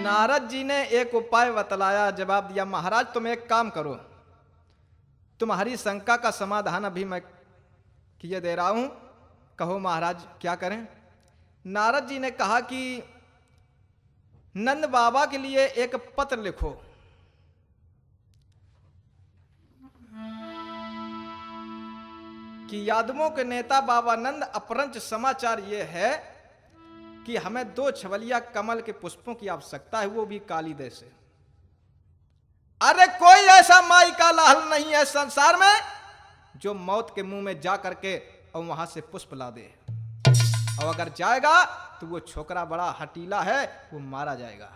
नारद जी ने एक उपाय बतलाया, जवाब दिया, महाराज तुम एक काम करो, तुम्हारी शंका का समाधान अभी मैं किए दे रहा हूं, कहो महाराज क्या करें। नारद जी ने कहा कि नंद बाबा के लिए एक पत्र लिखो। कि यादवों के नेता बाबा नंद, अपरंच समाचार ये है कि हमें 2 छवलिया कमल के पुष्पों की आवश्यकता है, वो भी काली दे से। अरे कोई ऐसा माई का लाल नहीं है संसार में जो मौत के मुंह में जा करके और वहां से पुष्प ला दे, और अगर जाएगा तो वो छोकरा बड़ा हटीला है, वो मारा जाएगा।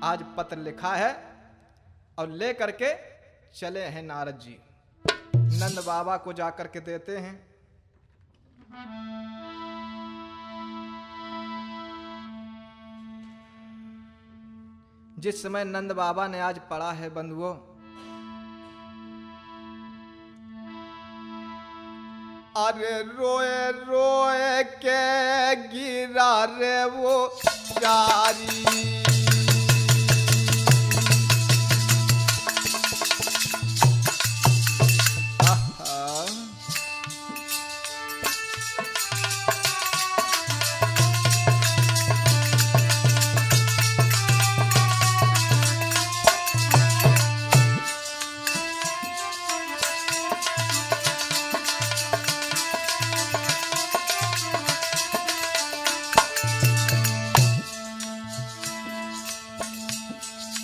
आज पत्र लिखा है और ले करके चले हैं नारद जी, नंद बाबा को जाकर के देते हैं। जिस समय नंद बाबा ने आज पढ़ा है बंधुओं, अरे रोए रोए के गिरा रे वो जारी,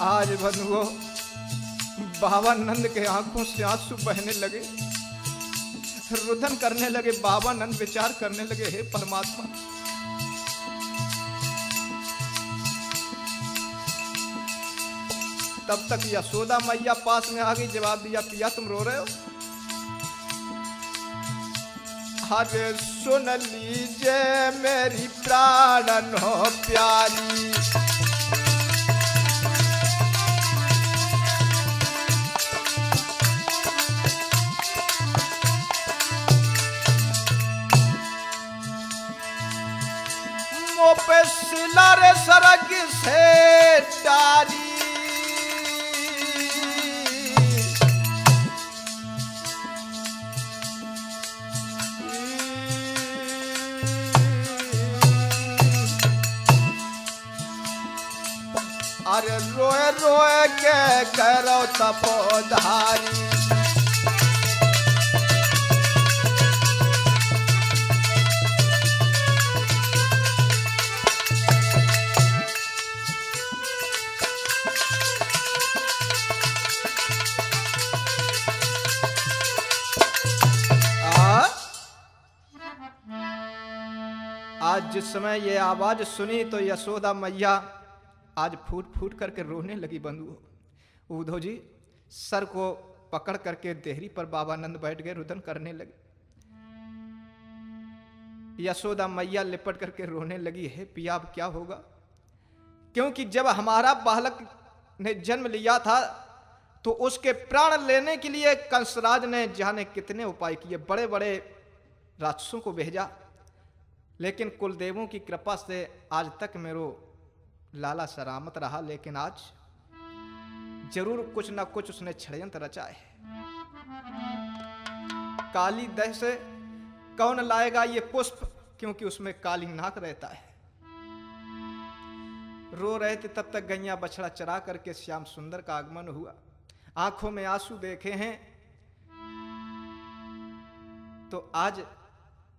आज बंधुओं बाबा नंद के आंखों से आंसू बहने लगे, रुदन करने लगे। बाबा नंद विचार करने लगे, हे परमात्मा, तब तक यशोदा मैया पास में आ गई, जवाब दिया, पिया तुम रो रहे हो? अरे सुन लीजिए मेरी प्राणन हो प्यारी, पे सिलारे सरग से डारी, अरे रोए रोए के करो तपोधारी, आज जिस समय ये आवाज सुनी तो यशोदा मैया आज फूट फूट करके रोने लगी। बंधुओं उद्धव जी सर को पकड़ करके देहरी पर बाबा नंद बैठ गए, रुदन करने लगे। यशोदा मैया लिपट करके रोने लगी, हे पिया अब क्या होगा? क्योंकि जब हमारा बालक ने जन्म लिया था तो उसके प्राण लेने के लिए कंसराज ने जाने कितने उपाय किए, बड़े बड़े राक्षसों को भेजा, लेकिन कुलदेवों की कृपा से आज तक मेरो लाला सलामत रहा। लेकिन आज जरूर कुछ ना कुछ उसने षड्यंत्र रचा है। काली दह से कौन लाएगा ये पुष्प, क्योंकि उसमें काली नाक रहता है। रो रहे थे तब तक गैया बछड़ा चरा करके श्याम सुंदर का आगमन हुआ। आंखों में आंसू देखे हैं तो आज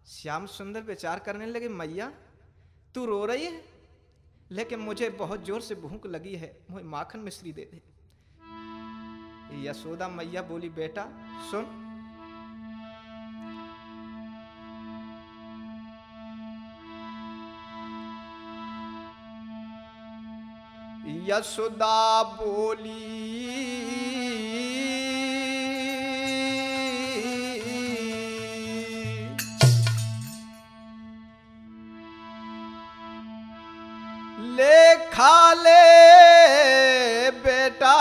श्याम सुंदर विचार करने लगे, मैया तू रो रही है लेकिन मुझे बहुत जोर से भूख लगी है, मुझे माखन मिश्री दे दे। यशोदा मैया बोली, बेटा सुन, यशोदा बोली ले खा ले बेटा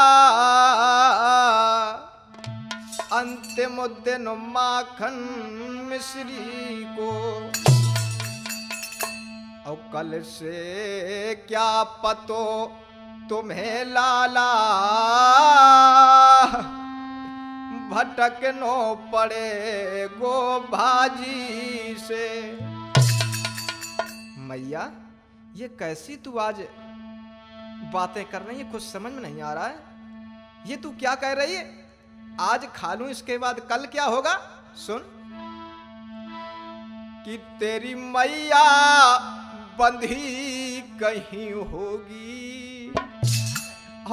अंतिम दिन माखन मिश्री को, कल से क्या पतो तुम्हें लाला, भटकनो पड़े गो भाजी से। मैया ये कैसी तू आज बातें कर रही है, कुछ समझ में नहीं आ रहा है। ये तू क्या कह रही है? आज खा लूं इसके बाद कल क्या होगा? सुन कि तेरी मैया बंधी कहीं होगी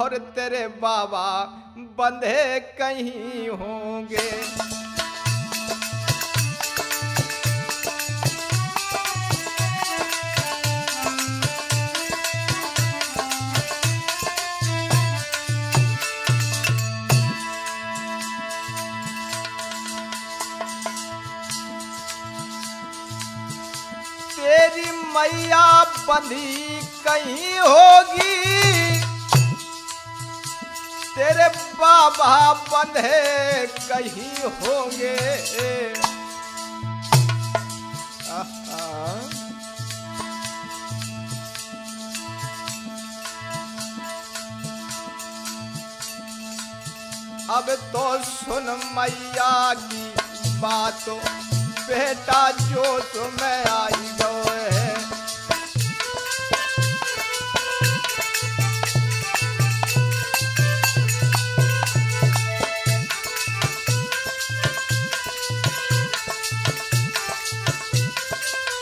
और तेरे बाबा बंधे कहीं होंगे। तेरी मैया बंधी कहीं होगी, तेरे बाबा बंधे कहीं होंगे। अब तो सुन मैया की बातों, बेटा जो तुम्हें आई गए।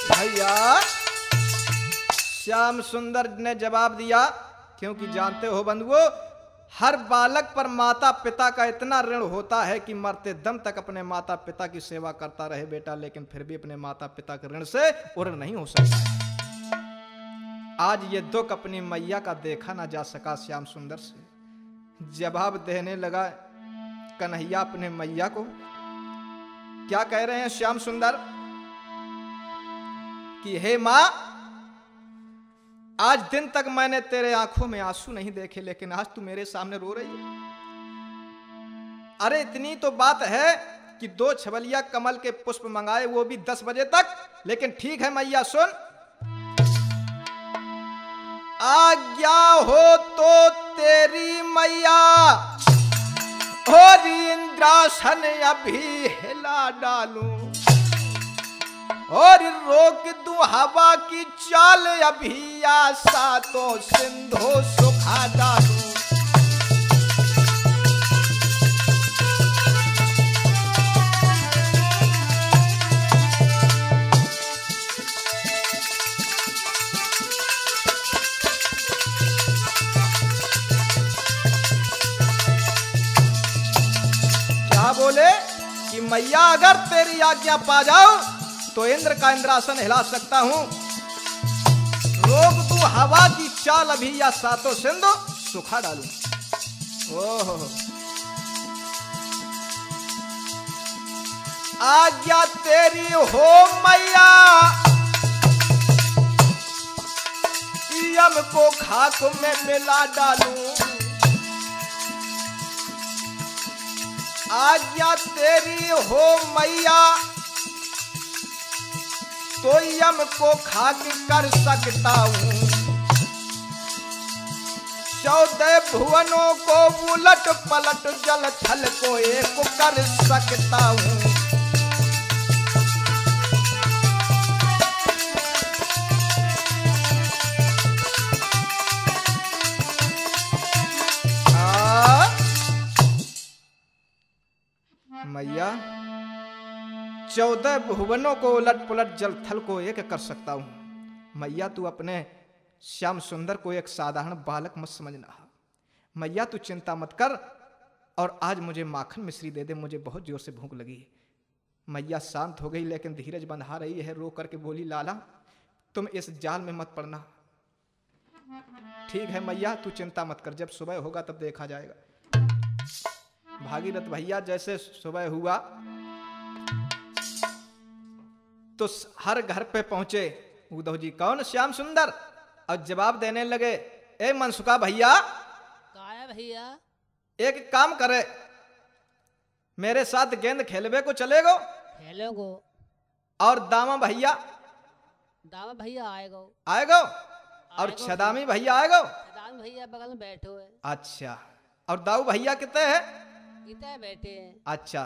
भैया श्याम सुंदर ने जवाब दिया, क्योंकि जानते हो बंधुओं, हर बालक पर माता पिता का इतना ऋण होता है कि मरते दम तक अपने माता पिता की सेवा करता रहे बेटा, लेकिन फिर भी अपने माता पिता के ऋण से उड़ नहीं हो सकता। आज ये दुख अपनी मैया का देखा ना जा सका श्याम सुंदर से। जवाब देने लगा कन्हैया अपने मैया को। क्या कह रहे हैं श्याम सुंदर कि हे मां, आज दिन तक मैंने तेरे आंखों में आंसू नहीं देखे, लेकिन आज तू मेरे सामने रो रही है। अरे इतनी तो बात है कि 2 छबलिया कमल के पुष्प मंगाए, वो भी 10 बजे तक। लेकिन ठीक है मैया सुन, आज्ञा हो तो तेरी मैया और इंद्रासन अभी हिला डालूं और रोक दूं हवा की चाल अभी, आशा तो सिंधु सुखा डालूं। क्या बोले कि मैया अगर तेरी आज्ञा पा जाऊं तो इंद्र का इंद्रासन हिला सकता हूं, रोक दूं हवा की चाल अभी, या सातों सिंधु सुखा डालूं। ओहो, आज्ञा तेरी हो मैया, यम को खाक में मिला डालूं। आज्ञा तेरी हो मैया, तो यम को खाक कर सकता हूं। 14 भुवनों को उलट पलट जल थल को एक कर सकता हूं। मैया 14 भुवनों को उलट पुलट जल थल को एक कर सकता हूं। मैया तू अपने श्याम सुंदर को एक साधारण बालक मत समझना। मैया तू चिंता मत कर और आज मुझे माखन मिश्री दे दे, मुझे बहुत जोर से भूख लगी है। मैया शांत हो गई लेकिन धीरज बंधा रही है, रो करके बोली, लाला तुम इस जाल में मत पड़ना। ठीक है मैया तू चिंता मत कर, जब सुबह होगा तब देखा जाएगा। भागीरथ भैया जैसे सुबह हुआ तो हर घर पे पहुंचे उद्धव जी, कौन? श्याम सुंदर। और जवाब देने लगे, ए मनसुखा भैया, काया भैया, एक काम करे, मेरे साथ गेंद खेलवे को चलेगो? खेलोगो। और दामा भैया दामा भैया आएगा। आएगा और छदामी भैया आएगा। दाम भैया बगल में बैठे हुए। अच्छा, और दाऊ भैया कितने हैं? कितने बैठे हैं। अच्छा,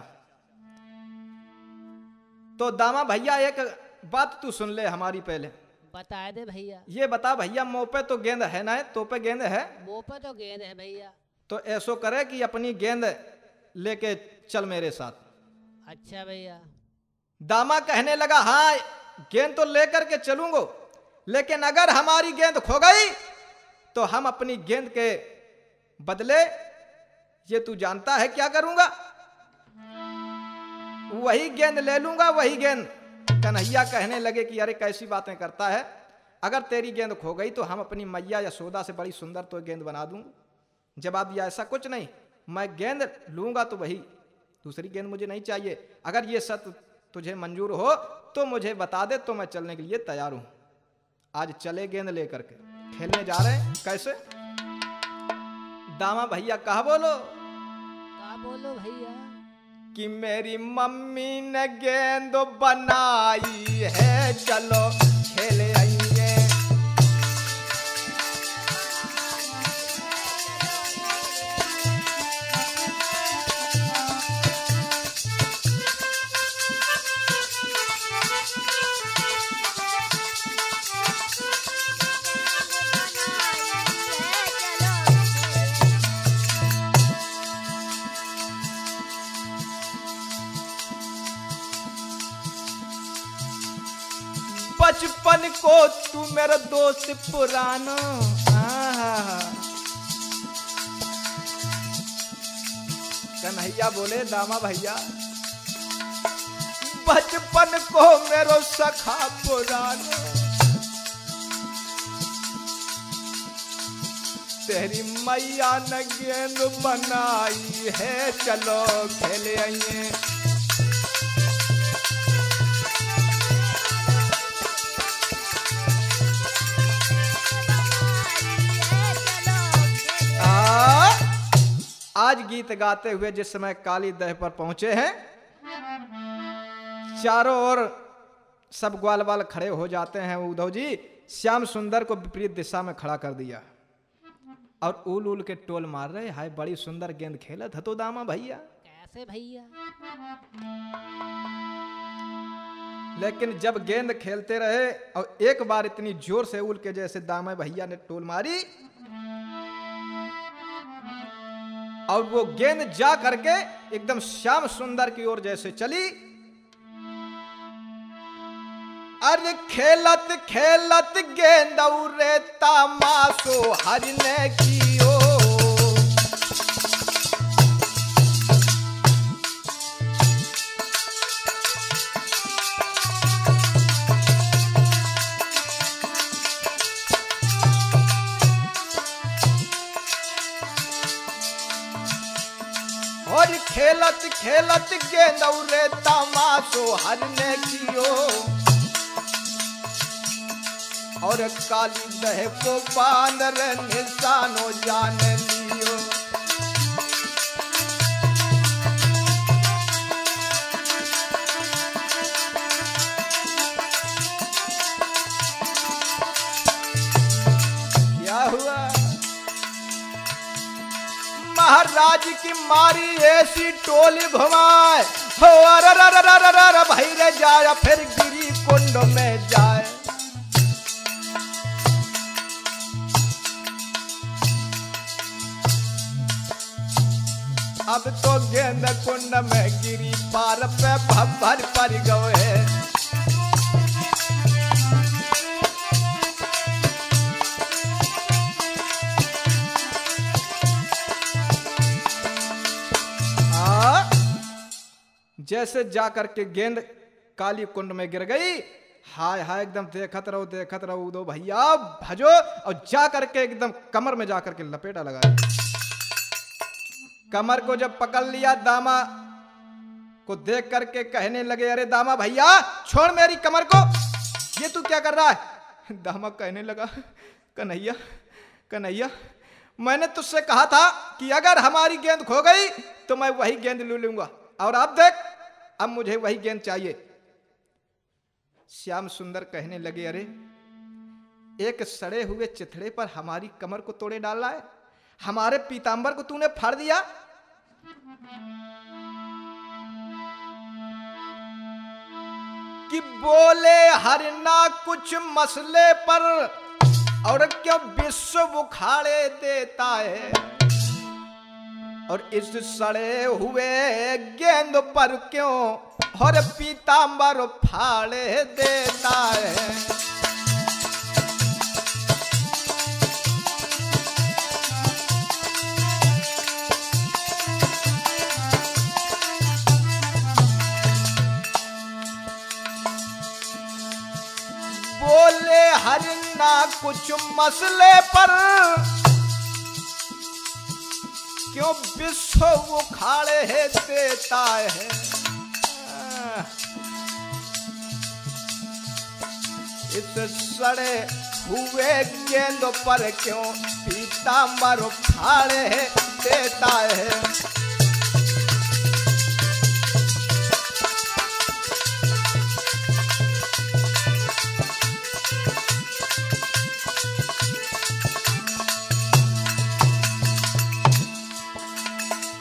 तो दामा भैया एक बात तू सुन ले हमारी पहले। बता दे भैया। ये बता भैया, मुंह पे तो गेंद है ना? तो पे गेंद है? मुंह पे तो गेंद है भैया। तो ऐसो करे कि अपनी गेंद लेके चल मेरे साथ। अच्छा भैया। दामा कहने लगा, हाँ गेंद तो लेकर के चलूंगा, लेकिन अगर हमारी गेंद खो गई तो हम अपनी गेंद के बदले ये तू जानता है क्या करूंगा? वही गेंद ले लूंगा, वही गेंद। कन्हैया कहने लगे कि अरे कैसी बातें करता है, अगर तेरी गेंद खो गई तो हम अपनी मैया यशोदा से बड़ी सुंदर तो गेंद बना दूंगा। जवाब दिया, ऐसा कुछ नहीं, मैं गेंद लूंगा तो वही, दूसरी गेंद मुझे नहीं चाहिए। अगर ये सत्य तुझे मंजूर हो तो मुझे बता दे, तो मैं चलने के लिए तैयार हूं। आज चले गेंद लेकर के खेलने जा रहे हैं। कैसे? दामा भैया कहा बोलो? कहा बोलो भैया? कि मेरी मम्मी ने गेंद बनाई है, चलो खेले आइए। बचपन को तू मेरा दोस्त पुराना। कन्हैया बोले, दामा भैया बचपन को मेरो सखा पुराना, तेरी मैया ने गेंद बनाई है, चलो खेले आइए। आज गीत गाते हुए जिस समय काली दह पर पहुंचे हैं, चारों ओर सब ग्वाल बाल खड़े हो जाते हैं। उद्धव जी श्याम सुंदर को विपरीत दिशा में खड़ा कर दिया और उल उल के टोल मार रहे, हाय बड़ी सुंदर गेंद खेला था तो दामा भैया। कैसे भैया? लेकिन जब गेंद खेलते रहे और एक बार इतनी जोर से उल के जैसे दामा भैया ने टोल मारी और वो गेंद जा करके एकदम श्याम सुंदर की ओर जैसे चली। अरे खेलत खेलत गेंद रे तमाशो हरने की ओ, और खेलत खेलत गेंद रे तमाशो हरने की ओ, और काली दह को बांदर निशानो जान लियो। क्या हुआ? महाराज की मारी ऐसी टोली घुमाए हो, अर भाई रे जाए, फिर गिरी कुंड में जाए। अब तो गेंद कुंड में गिरी, पार पे भर पर गए। जैसे जाकर के गेंद काली कुंड में गिर गई, हाय हाय एकदम देखत रहो उदो भैया भजो, और जा करके एकदम कमर में जाकर के लपेटा लगाया। कमर को जब पकड़ लिया, दामा को देख करके कहने लगे, अरे दामा भैया छोड़ मेरी कमर को, ये तू क्या कर रहा है? दामा कहने लगा, कन्हैया कन्हैया मैंने तुझसे कहा था कि अगर हमारी गेंद खो गई तो मैं वही गेंद ले लूंगा, और अब देख अब मुझे वही गेंद चाहिए। श्याम सुंदर कहने लगे, अरे एक सड़े हुए चिथड़े पर हमारी कमर को तोड़े डाल रहा है, हमारे पीतांबर को तूने फाड़ दिया। कि बोले हरना कुछ मसले पर और क्यों विश्व उखाड़े देता है, और इस सड़े हुए गेंद पर क्यों और पीतांबर फाड़े देता है। बोले हरना कुछ मसले पर क्यों विश्व उखाड़े देता है। इस सड़े हुए गेंद पर क्यों पीतांबर फाड़े देता है।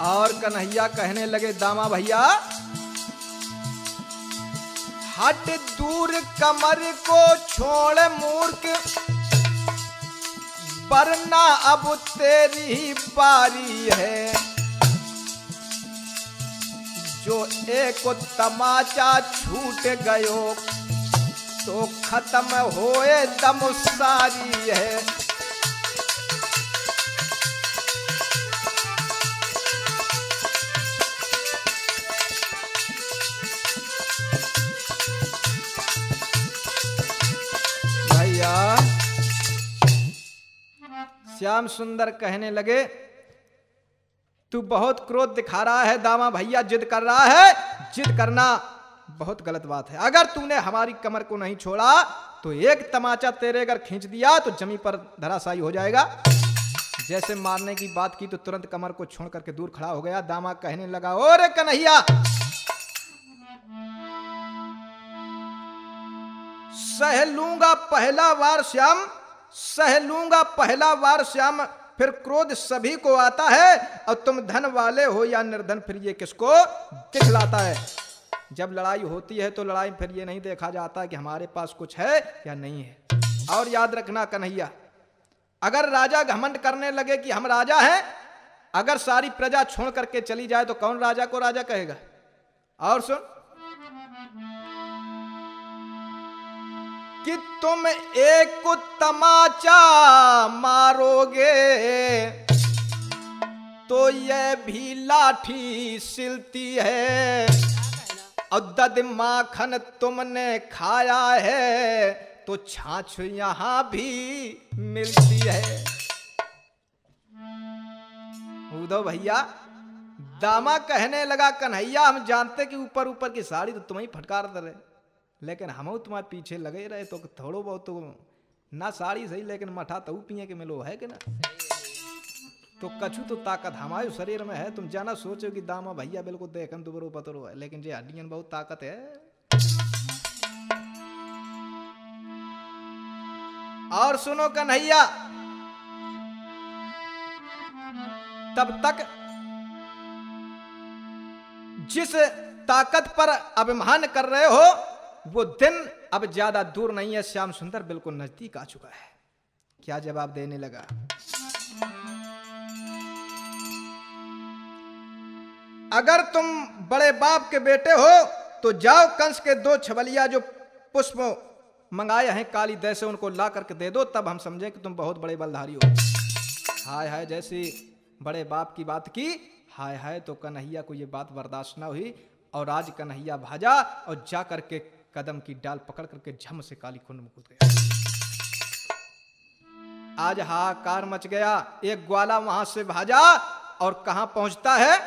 और कन्हैया कहने लगे, दामा भैया हट दूर कमर को छोड़ मूर्ख, वरना अब तेरी बारी है। जो एक तमाचा छूट गयो तो खत्म होए दम सारी है। श्याम सुंदर कहने लगे, तू बहुत क्रोध दिखा रहा है दामा भैया, जिद कर रहा है। जिद करना बहुत गलत बात है। अगर तूने हमारी कमर को नहीं छोड़ा तो एक तमाचा तेरे अगर खींच दिया तो जमीन पर धराशायी हो जाएगा। जैसे मारने की बात की तो तुरंत कमर को छोड़ करके दूर खड़ा हो गया। दामा कहने लगा, ओरे कन्हैया सह लूंगा पहला बार श्याम, सह लूंगा पहला बार श्याम, फिर क्रोध सभी को आता है। और तुम धन वाले हो या निर्धन, फिर ये किसको दिखलाता है। जब लड़ाई होती है तो लड़ाई फिर ये नहीं देखा जाता कि हमारे पास कुछ है या नहीं है। और याद रखना कन्हैया, अगर राजा घमंड करने लगे कि हम राजा हैं, अगर सारी प्रजा छोड़ करके चली जाए तो कौन राजा को राजा कहेगा। और सुन कि तुम एक तमाचा मारोगे तो यह भी लाठी सिलती है, और दद माखन तुमने खाया है तो छाछ यहां भी मिलती है। उद्धव भैया दामा कहने लगा, कन्हैया हम जानते कि ऊपर ऊपर की साड़ी तो तुम्हें फटकार दे रहे, लेकिन हम तुम्हारे पीछे लगे रहे तो थोड़ो बहुत तो ना साड़ी सही लेकिन मठा तू पिए के मिलो है कि ना। तो कछु तो ताकत हमारे शरीर में है। तुम जाना सोचो कि दामा भैया बिल्कुल देखन दुबरो पतरो है, लेकिन जे हड्डियन बहुत ताकत है। और सुनो कन्हैया, तब तक जिस ताकत पर अभिमान कर रहे हो वो दिन अब ज्यादा दूर नहीं है। श्याम सुंदर बिल्कुल नजदीक आ चुका है। क्या जवाब देने लगा, अगर तुम बड़े बाप के बेटे हो तो जाओ कंस के 2 छबलिया जो पुष्प मंगाए हैं काली दय से उनको ला करके दे दो, तब हम समझें कि तुम बहुत बड़े बलधारी हो। हाय हाय, जैसी बड़े बाप की बात की, हाय हाय, तो कन्हैया को ये बात बर्दाश्त ना हुई और आज कन्हैया भाजा और जा करके कदम की डाल पकड़ करके झम से काली कुंड में कूद गया। आज हाहाकार मच गया। एक ग्वाला वहां से भाजा और कहां पहुंचता है